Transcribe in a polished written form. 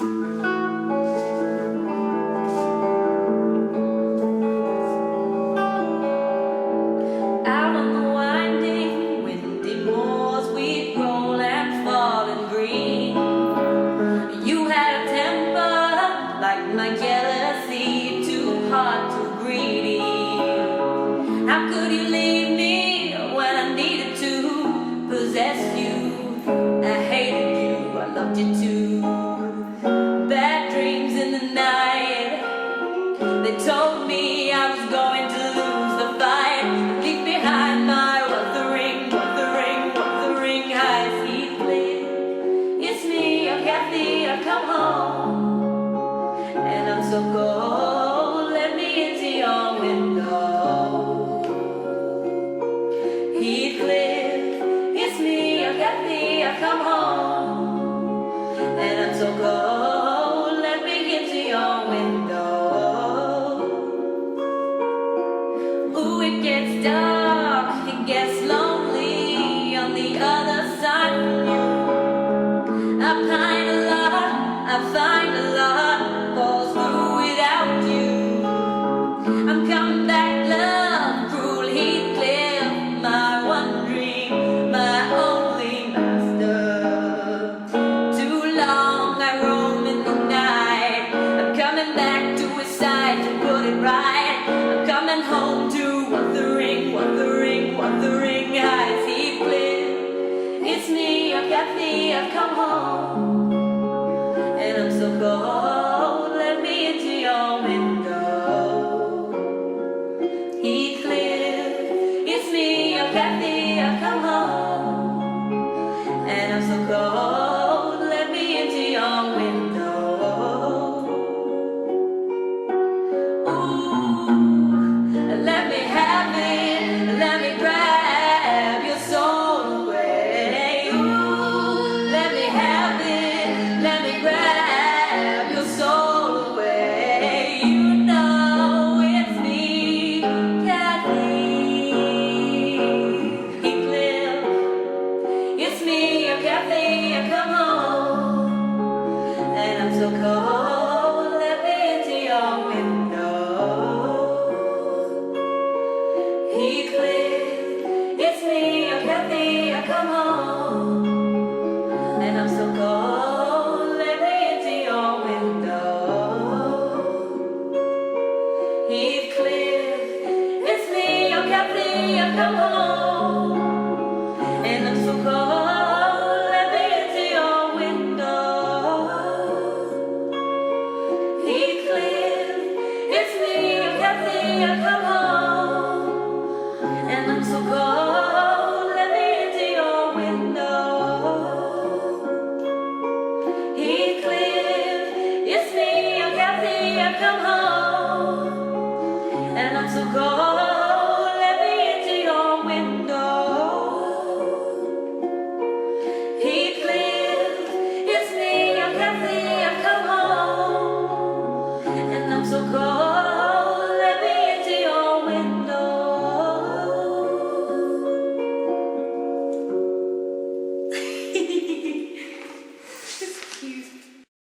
Out on the winding, windy moors, we'd roll and fall in green. You had a temper like my jealousy, too hard, too greedy. How could you leave me when I needed to possess you? I hated you, I loved you too. Bad dreams in the night, they told me I was going to lose the fight. Leave behind my wuthering eyes. Heathcliff, it's me, oh Kathy, I come home, and I'm so cold. Let me into your window. Heathcliff, it's me, oh Kathy, I come home, and I'm so cold. Let me into your window. Ooh, it gets dark, it gets lonely on the other side from you. I find a lot falls through without you. I'm coming back, love, cruel Heathcliff, my one dream, my only master. Too long I roam in the night. I'm coming back to his side to put it right. I'm coming home to wuthering eyes. Heathcliff, it's me, oh Kathy, I've come home, and I'm so cold. Let me into your window. Heathcliff, it's me, oh Kathy, I've come home, and I'm so cold. Let me into your window. Ooh, let me have it, let me grab your soul away. Ooh, let me have it, let me grab